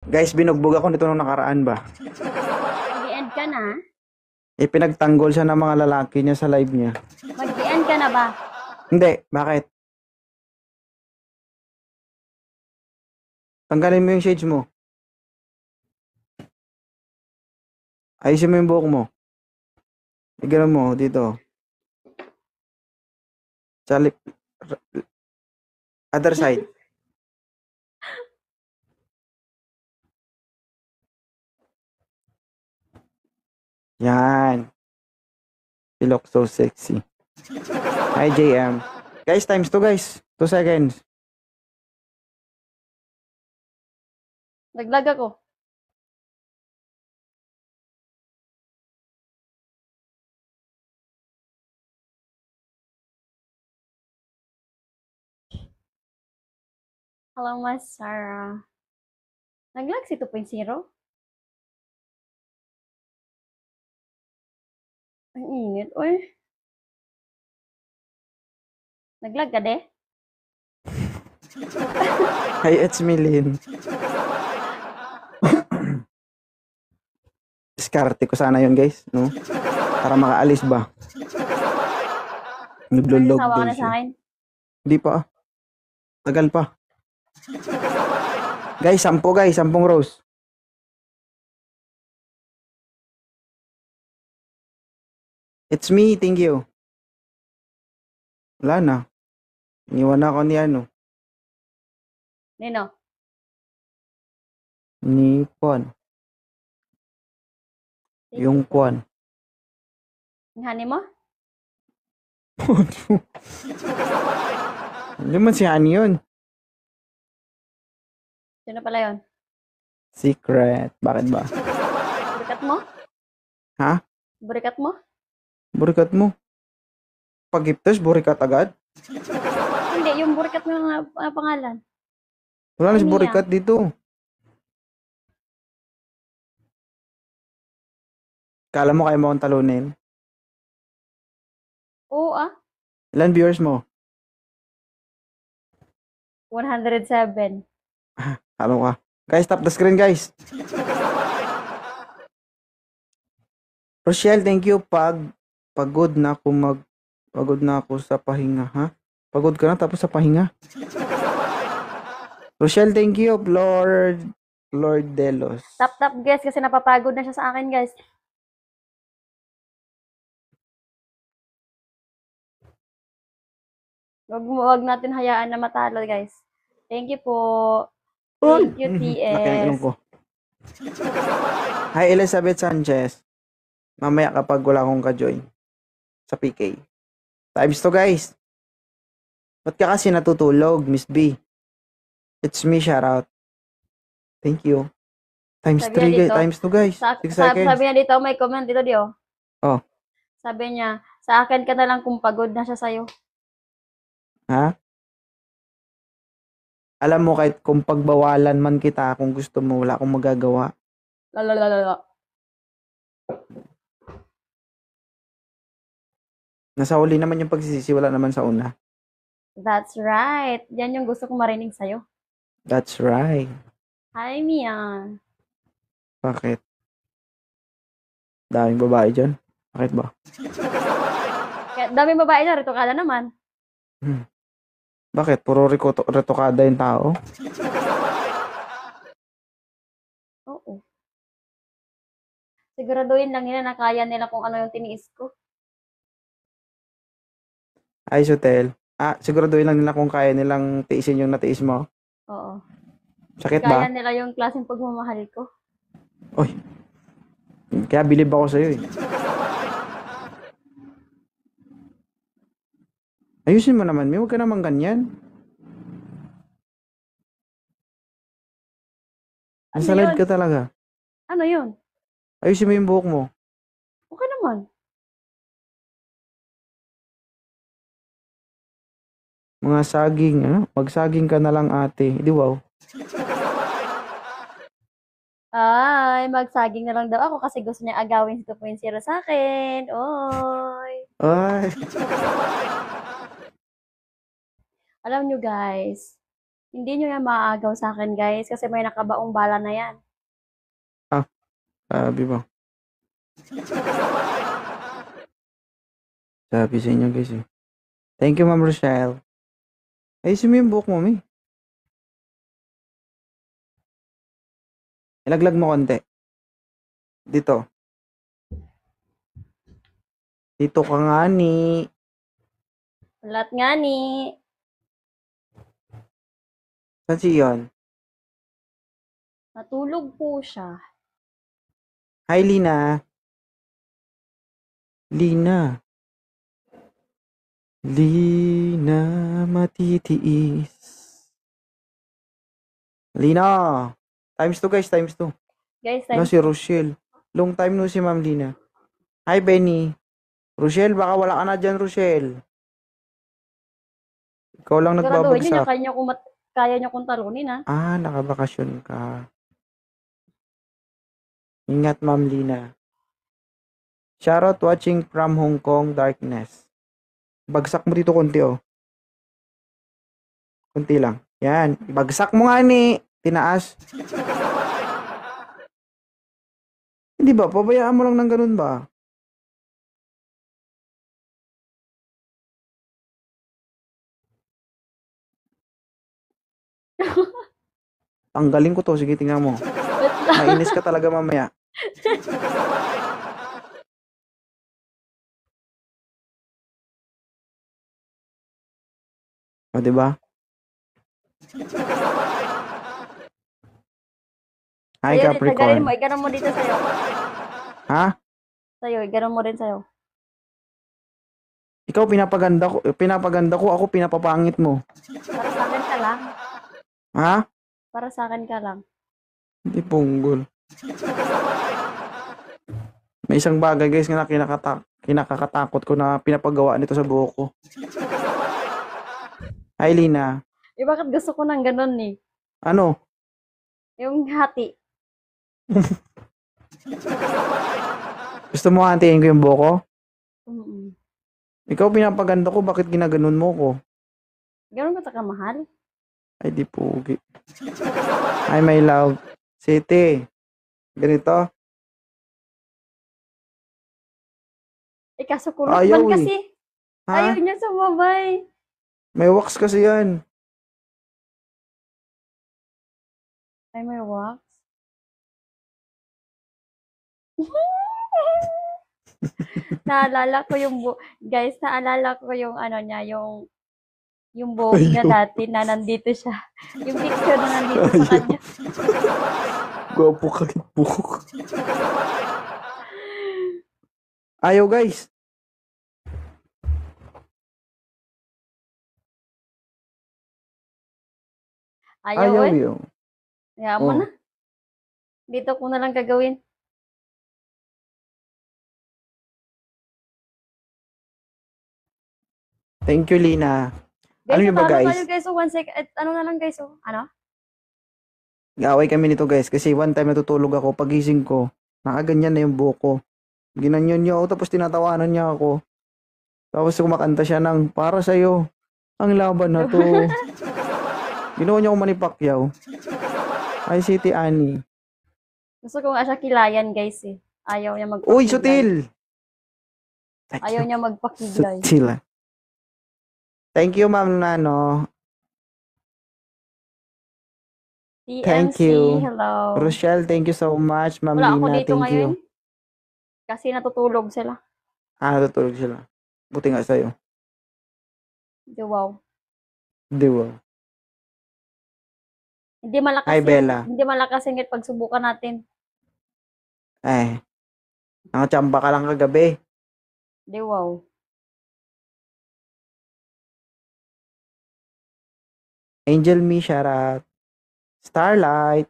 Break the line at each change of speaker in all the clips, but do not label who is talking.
Guys, binugbog ako nito nung nakaraan ba?
Mag-end ka na?
Pinagtanggol siya ng mga lalaki niya sa live niya.
Mag-end ka na ba?
Hindi, bakit? Tanggalin mo yung shades mo. Ayusin mo yung buhok mo. Ganun mo, dito. Sa other side. Yan. You look so sexy. Hi, JM. Guys, times 2 guys. 2 seconds.
Naglag ako. Hello, Mas Sarah. Naglag si 2.0? Ang init, oy. Naglag ka de?
Hi, it's me, Lynn. Diskarte ko sana yun, guys. No? Para makaalis ba? Naglulog
Nagsasawa ka
daw
na sa
siya.
akin?
Hindi pa. Tagal pa. Guys, 10 guys. 10 rose. It's me, thank you. Wala na. Iniwan ako ni ano.
Nino?
Ni Juan. Yung Juan.
Yung honey mo?
Hindi man si Hani yun.
Sino pala yun?
Secret. Bakit ba?
Burikat mo?
Ha?
Burikat mo?
Burikat mo. Pag-giptos, burikat agad?
Hindi, yung burikat mo na pangalan.
Wala na si
Ano
burikat dito. Kala mo kaya mo akong talunin?
Oo ah.
Ilan viewers mo?
107.
Ano ka? Guys, tap the screen guys. Rochelle, thank you. Pagod na ako pagod na ako sa pahinga, ha? Pagod ka na tapos sa pahinga? Rochelle, thank you. Lord Delos.
Tap guys kasi napapagod na siya sa akin guys. Wag natin hayaan na matalo guys. Thank you po. Thank you,
Laki ng ilong
TS.
ko. Hi, Elizabeth Sanchez. Mamaya kapag wala akong ka-join sa PK. Times to guys. Ba't ka kasi natutulog, Miss B? It's me, shout out. Thank you. Times
Sabi
3
niya
guys,
dito,
times 2 guys. 6 seconds.
sabi niya dito, may comment dito, Dio.
Oh,
Sabi niya, sa akin ka na lang kung pagod na siya sa'yo.
ha? Alam mo kahit kung pagbawalan man kita, kung gusto mo, wala akong magagawa.
Lalalala.
Nasa huli naman yung pagsisisi, wala naman sa una.
That's right. Yan yung gusto kong marinig sa'yo.
That's right.
Hi, Mia.
Bakit? Daming babae dyan. Bakit ba?
Kaya, daming babae na, rito ka na naman.
Bakit? Puro retokada yung tao?
Oo. Siguraduhin lang nila na kaya nila kung ano yung tiniis ko.
Ay, Sotel. Siguraduhin lang nila kung kaya nilang tiisin yung natiis mo.
Oo.
Sakit
Kaya
ba?
nila yung klaseng pagmamahal ko.
Oy, kaya bilib ako sa'yo eh. Ayusin mo naman, may huwag ka naman ganyan.
Ano
Nasa live
yun?
ka talaga.
Ano yun?
Ayusin mo yung buhok mo.
Okay naman.
Mga saging, magsaging ka na lang ate. Di wow.
Ay, magsaging na lang daw ako kasi gusto niya agawin si 2.0 sa akin. Oy.
Ay,
Alam nyo guys, Hindi nyo yan maaagaw sa akin, guys. Kasi may nakabaong bala na yan.
Sabi ba? Sabi sa inyo guys eh. Thank you, Ma'am Rochelle. Ayusin mo yung buhok mo, Mi. Ilaglag mo konti. Dito. Dito ka nga ni.
Lahat nga ni.
Saan si Ian?
Natulog po siya.
Hi, Lina. Lina. Lina matitiis. Lina. Times 2 guys, times 2.
Guys,
Ano si Rochelle? Long time no si Ma'am Lina. Hi, Benny. Rochelle, baka wala ka na dyan, Rochelle. Ikaw lang
siguraduhin nyo
nagbabagsak.
kaya nyo kong talunin, ha?
Ah, nakabakasyon ka. Ingat, Ma'am Lina. Shoutout watching from Hong Kong, Darkness. Bagsak mo dito konti, oh. Konti lang. Yan. Bagsak mo nga ni. Tinaas. Hindi ba? Pabayaan mo lang ng ganun ba? Tanggalin ko to. Sige, tingnan mo.
Wait lang.
Mainis ka talaga mamaya. O, diba? Hi,
Sa'yo, tagalin
Capricorn.
mo. Iganon mo dito sa'yo.
Ha?
Sa'yo, iganon mo rin sa'yo.
Ikaw, pinapaganda ko. Ako, pinapapangit mo.
Para sa akin ka lang.
Ha?
Para sa akin ka lang.
Hindi punggol. May isang bagay, guys, na kinakakatakot ko na pinapagawa nito sa buhok ko. Hi, Lina.
Eh, bakit gusto ko ng ganon, eh?
Ano?
Yung hati.
Gusto mo hantiin ko yung buhok ko?
Mm-mm.
Ikaw, pinapaganda ko. Bakit ginaganon mo ko?
Ganon ba ka mahal?
Ay, di pugi. Hi, my love. City. Ganito?
Eh, kaso kulot
Ayaw,
man
eh.
kasi.
Ha?
Ayaw niya sumabay.
May wax kasi yan.
Ay, may wax. Naalala ko yung guys, naalala ko yung ano niya, yung buhok niya
Ayaw.
dati na nandito siya. Yung picture na nandito sa kanya.
Gwapo ka buhok. Ayaw, guys.
Ayaw
Ayaw
eh.
yun.
Kaya mo
Oh.
na. Dito ko na lang gagawin.
Thank you, Lina.
Guys,
Alam niyo ba,
natalo
guys?
tayo guys. So, 1 second. Ano na lang guys. So, ano?
Gaway kami nito, guys. Kasi one time natutulog ako. Pagising ko, nakaganyan na yung buhok ko. Ginanyan niya ako, tapos tinatawanan niya ako. Tapos kumakanta siya ng, para sa'yo, ang laban na to. Ginawa niya ako Manny Pacquiao. Hi, City Annie.
Gusto ko nga siya kilayan guys eh. Ayaw niya magpakiglay.
Uy, Sutil! Thank
Ayaw
you.
niya magpakiglay.
Sutil. Thank you, Ma'am Nano. Thank
TMC,
you.
hello.
Rochelle, thank you so much. Ma'am
Wala ako
Lina,
dito
thank you.
ngayon. Kasi natutulog sila.
Natutulog sila. Buti nga sa'yo.
Di wow.
Di ba?
Hindi malakas
Hi, Bella.
Hindi malakas yung pagsubukan natin.
Nakachamba ka lang kagabi.
Di wow.
Angel Me, shout out. Starlight.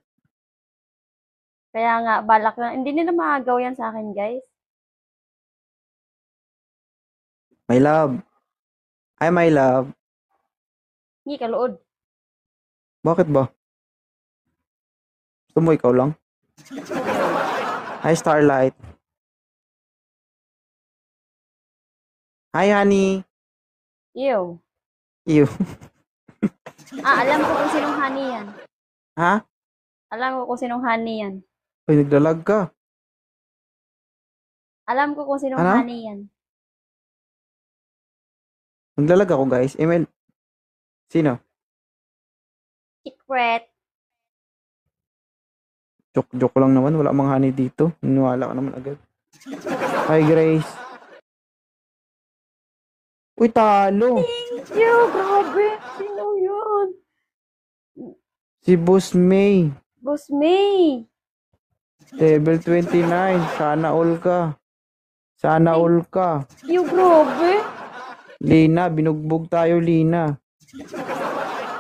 Kaya nga, balak na. Hindi nila maagaw yan sa akin, guys.
My love. Hi, my love.
Hindi, kaluod.
Bakit ba? Gusto mo ikaw lang? Hi, Starlight. Hi, honey.
Ew.
You.
Alam ko kung sinong honey yan.
Ha?
Alam ko kung sinong honey yan.
Ay, naglalag ka.
Alam ko kung sinong
Ano?
honey yan.
Naglalag ako, guys. Email. Sino?
Secret.
Joke lang naman. Wala mang honey dito. Niniwala ka naman agad. Hi, Grace. Uy, talo.
Thank you. Grabe. Sino yun?
Si Boss May.
Boss May.
Level 29. Sana all ka. Sana all ka.
Yung grabe.
Lina, binugbog tayo, Lina.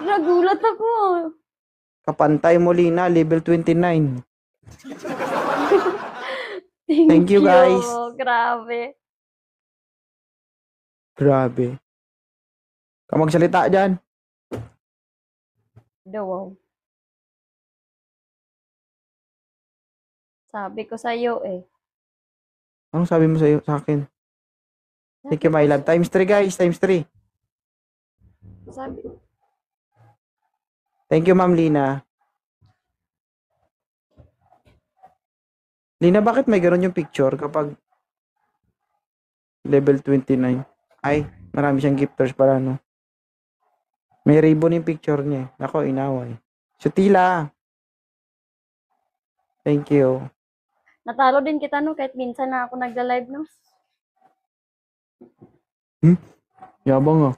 Nagulat ako.
Kapantay mo, Lina. Level 29.
Thank
you, guys.
Grabe.
Grabe. Ka magsalita dyan.
Wow. Sabi ko sa'yo eh.
Anong sabi mo sa akin? Thank you, my love. Times 3, guys. Times 3.
Sabi,
Thank you, Ma'am Lina. Lina, bakit may ganun yung picture kapag level 29? Ay, marami siyang gifters para, no? May ribbon yung picture niya. Ako, inaway. Sutila. Thank you.
natalo din kita no kahit minsan na ako nagla-live no.
Yabang, ah.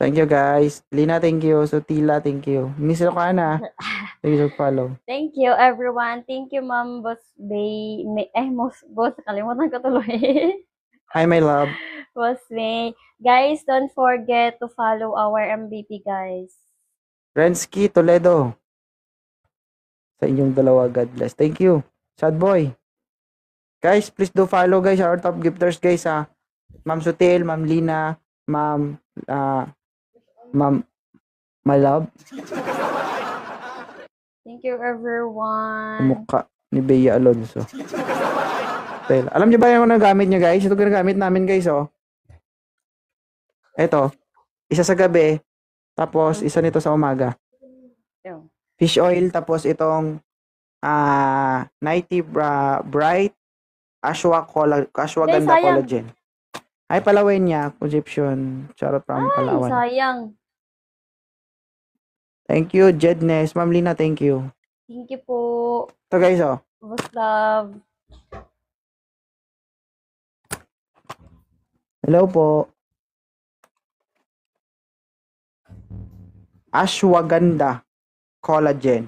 Thank you, guys. Lina, thank you. Sutila, thank you. Miss Lucana. Thank you for follow.
Thank you everyone. Thank you Ma'am Boss Bay. Boss, kalimutan ko tuloy.
Hi, my love.
Boss May. Guys, don't forget to follow our MVP guys.
Rensky Toledo. Sa inyong dalawa, God bless. Thank you. Sad boy. Guys, please do follow, guys, our top gifters, guys, ha. Ma'am Sutil, Ma'am Lina, Ma'am, my love.
Thank you everyone.
Mukha ni Bea Alonso. Well, alam niyo ba yung nagamit niyo, guys? Ito ginagamit namin, guys, oh. Ito, isa sa gabi, tapos isa nito sa umaga.
Yo.
Fish oil, tapos itong Nighty Bright Ashwagandha
sayang.
Collagen. Ay, Palawan niya, Concepcion. Charot from
Ay,
Palawan.
sayang.
Thank you, Jedness. Ma'am Lina, thank you.
Thank you po.
Ito, guys, oh.
Boss Love.
Hello po. Ashwagandha Collagen.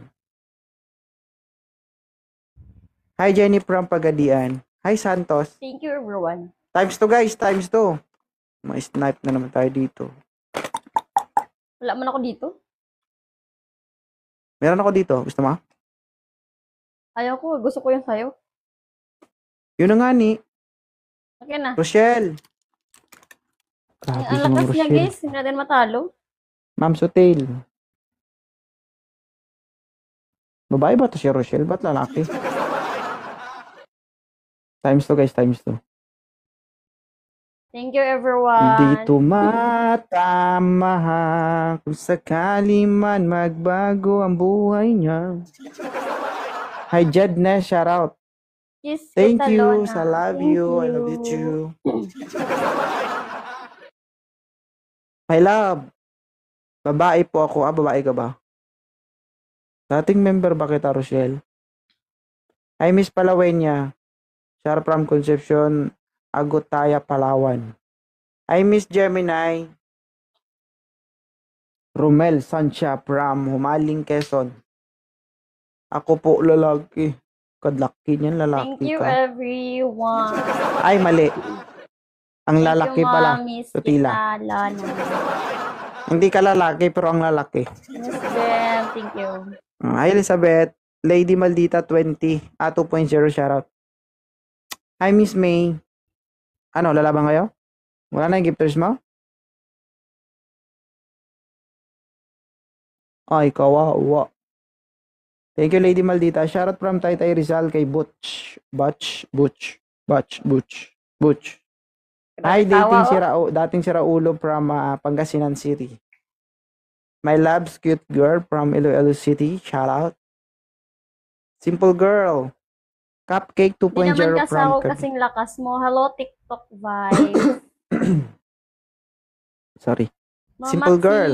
Hi, Jenny from Pagadian. Hi, Santos.
Thank you everyone.
Times 2, guys. Times 2. May snipe na naman tayo dito.
Wala man ako dito.
Meron ako dito. Gusto mo?
Ayaw ko. Gusto ko yung sayo.
Yun na nga ni.
Okay na.
Rochelle.
Ang
Grabe si Ma'am
lakas niya
Rochelle.
guys. Hindi natin matalo.
Ma'am Sutil. Babae ba to si Rochelle? Ba't lalaki? Times 2, guys. Times 2.
Thank you everyone.
Hindi tumatama kung sakali man magbago ang buhay niya. Hi, Jedness. Shout out.
Kiss
Thank
kita,
you.
Lona.
I love
Thank
you. I love you too. My love. Babae po ako. Babae ka ba? Dating member ba kita, Rochelle? Hi, Miss Palawenya. Shout out from Concepcion, Agutaya, Palawan. Hi, Miss Gemini. Romel Sancha from Humaling, Quezon. Ako po lalaki. Kadlaki niyan,
Thank
lalaki
you
ka.
everyone.
Ay, mali. Ang
Thank
lalaki
you,
pala.
Miss
Sutila.
kita, Lona.
Hindi ka lalaki, pero ang lalaki.
Miss Ben, thank you.
Hi, Elizabeth. Lady Maldita 20. 2.0 shoutout. Hi, Miss May. Ano, lalaban kayo? Wala na yung gifters mo? Ay, kawawa. Thank you, Lady Maldita. Shoutout from Taytay Rizal kay Butch. Butch. Butch. Hi,
Tawa, oh.
dating siraulo from Pangasinan City. My love's cute girl from Iloilo City. Shout out. Simple girl. Cupcake
Hindi naman
2.0
kasi
from
ako kasing lakas mo. Hello, TikTok vibes.
Sorry.
Mama
Simple
T.
girl.